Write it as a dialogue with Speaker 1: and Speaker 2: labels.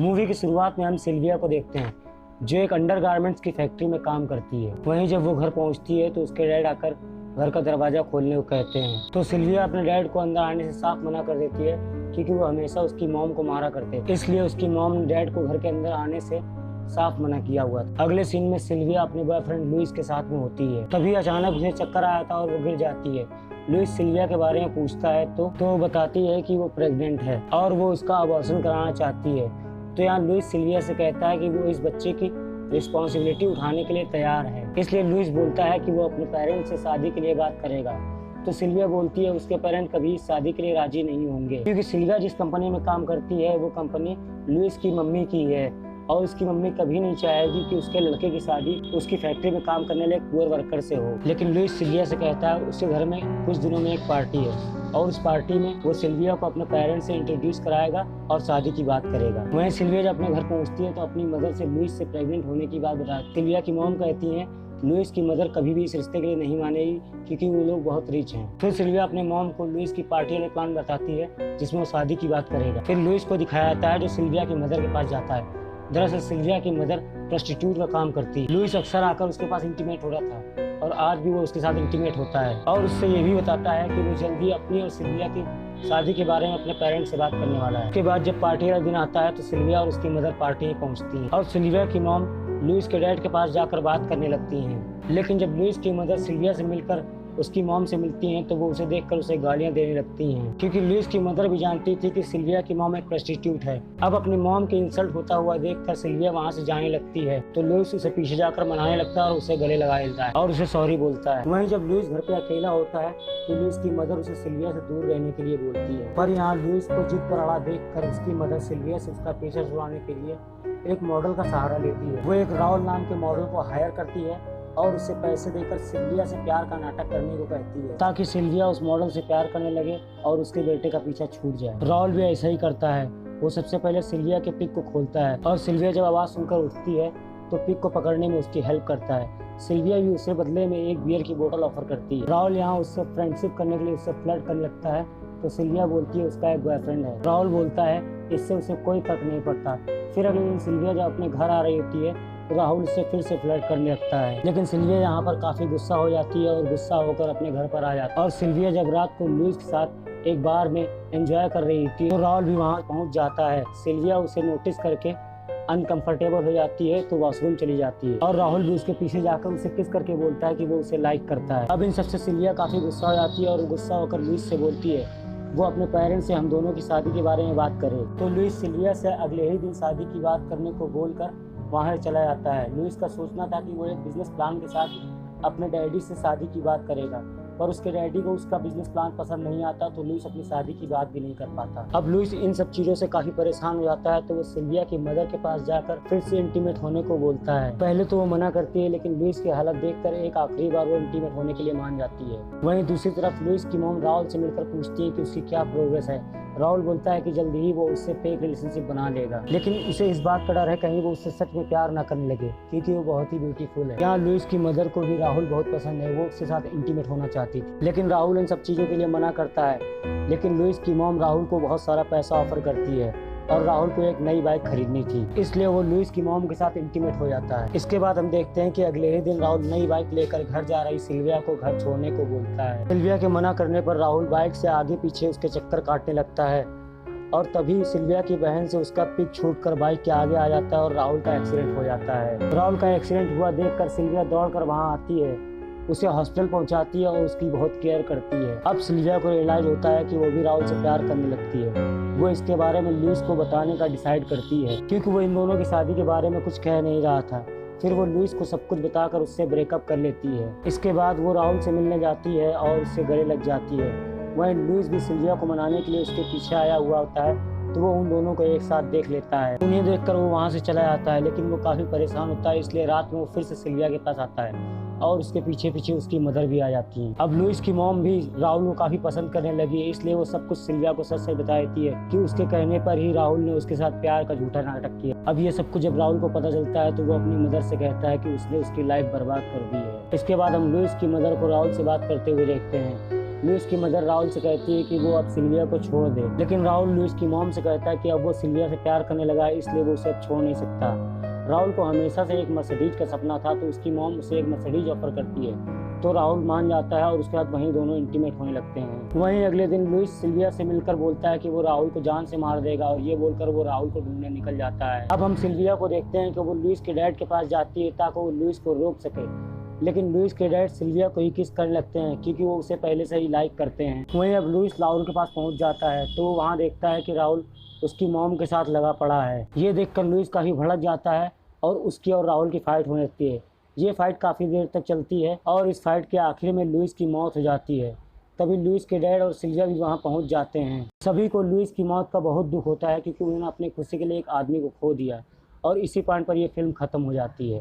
Speaker 1: Movie की शुरुआत में हम सिल्विया को देखते हैं जो एक अंडरगारमेंट्स की फैक्ट्री में काम करती है। वहीं जब वो घर पहुंचती है तो उसके डैड आकर घर का दरवाजा खोलने को कहते हैं तो सिल्विया अपने डैड को अंदर आने से साफ मना कर देती है क्योंकि वो हमेशा उसकी मॉम को मारा करते थे, इसलिए उसकी मॉम ने डैड को घर के अंदर आने से साफ मना किया हुआ था। अगले सीन में सिल्विया अपने बॉयफ्रेंड लुइस के साथ में होती है। तभी अचानक उसे चक्कर आया था और वो गिर जाती है। लुइस सिल्विया के बारे में पूछता है तो वो बताती है कि वो प्रेग्नेंट है और वो उसका अबॉर्शन कराना चाहती है। तो यहाँ लुइस सिल्विया से कहता है कि वो इस बच्चे की रिस्पॉन्सिबिलिटी उठाने के लिए तैयार है, इसलिए लुइस बोलता है कि वो अपने पेरेंट्स से शादी के लिए बात करेगा। तो सिल्विया बोलती है उसके पेरेंट कभी शादी के लिए राजी नहीं होंगे क्योंकि सिल्विया जिस कंपनी में काम करती है वो कंपनी लुइस की मम्मी की है और उसकी मम्मी कभी नहीं चाहेगी कि उसके लड़के की शादी उसकी फैक्ट्री में काम करने वाले पुअर वर्कर से हो। लेकिन लुइस सिल्विया से कहता है उसके घर में कुछ दिनों में एक पार्टी है और उस पार्टी में वो सिल्विया को अपने पेरेंट्स से इंट्रोड्यूस कराएगा और शादी की बात करेगा। वहीं सिल्विया जब अपने घर पहुंचती है तो अपनी मदर से लुइस से प्रेग्नेंट होने की बात बताती। सिल्विया की मॉम कहती है लुइस की मदर कभी भी इस रिश्ते के लिए नहीं मानेगी क्योंकि वो लोग बहुत रिच हैं। फिर सिल्विया अपने मॉम को लुइस की पार्टी वाले प्लान बताती है जिसमें वो शादी की बात करेगा। फिर लुइस को दिखाया जाता है जो सिल्विया की मदर के पास जाता है। दरअसल सिल्विया की मदर प्रोस्टिट्यूट का काम करती है। लुइस अक्सर आकर उसके पास इंटीमेट हो रहा था और आज भी वो उसके साथ इंटीमेट होता है और उससे ये भी बताता है कि वो जल्दी अपनी और सिल्विया की शादी के बारे में अपने पेरेंट्स से बात करने वाला है। उसके बाद जब पार्टी वाला दिन आता है तो सिल्विया और उसकी मदर पार्टी में पहुंचती है और सिल्विया की मॉम लुइस के डैड के पास जाकर बात करने लगती हैं। लेकिन जब लुइस की मदर सिल्विया से मिलकर उसकी मॉम से मिलती हैं तो वो उसे देखकर उसे गालियां देने लगती हैं क्योंकि लुइस की मदर भी जानती थी कि सिल्विया की मॉम एक प्रोस्टिट्यूट है। अब अपनी मॉम के इंसल्ट होता हुआ देखकर सिल्विया वहां से जाने लगती है तो लुइस उसे पीछे जाकर मनाने लगता है और उसे गले लगा लेता है और उसे सॉरी बोलता है। वहीं जब लुइस घर पे अकेला होता है तो लुइस की मदर उसे सिल्विया से दूर रहने के लिए बोलती है, पर यहाँ लुइस को जिद पर अड़ा देखकर उसकी मदर सिल्विया से उसका पीछा छुड़ाने के लिए एक मॉडल का सहारा लेती है। वो एक राहुल नाम के मॉडल को हायर करती है और उसे पैसे देकर सिल्विया से प्यार का नाटक करने को कहती है ताकि सिल्विया उस मॉडल से प्यार करने लगे और उसके बेटे का पीछा छूट जाए। राहुल भी ऐसा ही करता है। वो सबसे पहले सिल्विया के पिक को खोलता है और सिल्विया जब आवाज सुनकर उठती है तो पिक को पकड़ने में उसकी हेल्प करता है। सिल्विया भी उसे बदले में एक बियर की बोतल ऑफर करती है। राहुल यहाँ उससे फ्रेंडशिप करने के लिए उससे फ्लर्ट करने लगता है तो सिल्विया बोलती है उसका एक बॉयफ्रेंड है। राहुल बोलता है इससे उसे कोई फर्क नहीं पड़ता। फिर अगले दिन सिल्विया जब अपने घर आ रही होती है तो राहुल उससे फिर से फ्लर्ट करने लगता है, लेकिन सिल्विया यहाँ पर काफी गुस्सा हो जाती है और गुस्सा होकर अपने घर पर आ जाती है। और सिल्विया जब रात को लुइस के साथ एक बार में एंजॉय कर रही थी तो राहुल भी वहाँ पहुँच जाता है। सिल्विया उसे नोटिस करके अनकंफर्टेबल हो जाती है तो वॉशरूम चली जाती है और राहुल भी उसके पीछे जाकर उसे किस करके बोलता है कि वो उसे लाइक करता है। अब इन सबसे सिल्विया काफी गुस्सा हो जाती है और गुस्सा होकर लुइस से बोलती है वो अपने पेरेंट्स से हम दोनों की शादी के बारे में बात करे। तो लुइस सिल्विया से अगले ही दिन शादी की बात करने को बोलकर वहाँ चला जाता है। लुइस का सोचना था कि वो एक बिजनेस प्लान के साथ अपने डैडी से शादी की बात करेगा, पर उसके डैडी को उसका बिजनेस प्लान पसंद नहीं आता तो लुइस अपनी शादी की बात भी नहीं कर पाता। अब लुइस इन सब चीजों से काफी परेशान हो जाता है तो वो सिल्विया की मदर के पास जाकर फिर से इंटीमेट होने को बोलता है। पहले तो वो मना करती है लेकिन लुइस की हालत देखकर एक आखिरी बार वो इंटीमेट होने के लिए मान जाती है। वहीं दूसरी तरफ लुइस की मॉम राहुल से मिलकर पूछती है कि उसकी क्या प्रोग्रेस है। राहुल बोलता है कि जल्दी ही वो उससे फेक रिलेशनशिप बना लेगा, लेकिन उसे इस बात का डर है कहीं वो उससे सच में प्यार ना करने लगे क्योंकि वो बहुत ही ब्यूटीफुल है। यहाँ लुइस की मदर को भी राहुल बहुत पसंद है, वो उसके साथ इंटीमेट होना चाहती थी, लेकिन राहुल इन सब चीज़ों के लिए मना करता है। लेकिन लुइस की मॉम राहुल को बहुत सारा पैसा ऑफर करती है और राहुल को एक नई बाइक खरीदनी थी, इसलिए वो लुइस की मॉम के साथ इंटीमेट हो जाता है। इसके बाद हम देखते हैं कि अगले ही दिन राहुल नई बाइक लेकर घर जा रही सिल्विया को घर छोड़ने को बोलता है। सिल्विया के मना करने पर राहुल बाइक से आगे पीछे उसके चक्कर काटने लगता है और तभी सिल्विया की बहन से उसका पिक छूटकर बाइक के आगे आ जाता है और राहुल का एक्सीडेंट हो जाता है। राहुल का एक्सीडेंट हुआ देखकर सिल्विया दौड़कर वहां आती है, उसे हॉस्पिटल पहुंचाती है और उसकी बहुत केयर करती है। अब सिल्विया को रियलाइज होता है कि वो भी राहुल से प्यार करने लगती है। वो इसके बारे में लुइस को बताने का डिसाइड करती है क्योंकि वो इन दोनों की शादी के बारे में कुछ कह नहीं रहा था। फिर वो लुइस को सब कुछ बताकर उससे ब्रेकअप कर लेती है। इसके बाद वो राहुल से मिलने जाती है और उससे गले लग जाती है। वहीं लुइस भी सिल्विया को मनाने के लिए उसके पीछे आया हुआ होता है तो वो उन दोनों को एक साथ देख लेता है। उन्हें देखकर वो वहाँ से चला जाता है, लेकिन वो काफी परेशान होता है, इसलिए रात में वो फिर से सिल्विया के पास आता है और उसके पीछे पीछे उसकी मदर भी आ जाती है। अब लुइस की मॉम भी राहुल को काफी पसंद करने लगी है, इसलिए वो सब कुछ सिल्विया को सच सच बता देती है कि उसके कहने पर ही राहुल ने उसके साथ प्यार का झूठा नाटक किया। अब ये सब कुछ जब राहुल को पता चलता है तो वो अपनी मदर से कहता है कि उसने उसकी लाइफ बर्बाद कर दी है। इसके बाद हम लुइस की मदर को राहुल से बात करते हुए देखते हैं। लुइस की मदर राहुल से कहती है कि वो अब सिल्विया को छोड़ दे, लेकिन राहुल लुइस की मॉम से कहता है कि अब वो सिल्विया से प्यार करने लगा है, इसलिए वो उसे अब छोड़ नहीं सकता। राहुल को हमेशा से एक मर्सिडीज का सपना था, तो उसकी मॉम उसे एक मर्सिडीज ऑफर करती है, तो राहुल मान जाता है और उसके बाद वहीं दोनों इंटीमेट होने लगते हैं। वहीं अगले दिन लुइस सिल्विया से मिलकर बोलता है कि वो राहुल को जान से मार देगा, और ये बोलकर वो राहुल को ढूंढने निकल जाता है। अब हम सिल्विया को देखते हैं कि वो लुइस के डैड के पास जाती है ताकि वो लुइस को रोक सके, लेकिन लुइस के डैड सिल्विया को ही किस करने लगते हैं क्योंकि वो उसे पहले से ही लाइक करते हैं। वहीं अब लुइस राहुल के पास पहुंच जाता है, तो वो वहाँ देखता है कि राहुल उसकी मॉम के साथ लगा पड़ा है। ये देखकर लुइस काफ़ी भड़क जाता है और उसकी और राहुल की फाइट होने लगती है। ये फाइट काफ़ी देर तक चलती है और इस फाइट के आखिर में लुइस की मौत हो जाती है। तभी लुइस के डैड और सिल्विया भी वहाँ पहुँच जाते हैं। सभी को लुइस की मौत का बहुत दुख होता है क्योंकि उन्होंने अपनी खुशी के लिए एक आदमी को खो दिया, और इसी पॉइंट पर यह फिल्म ख़त्म हो जाती है।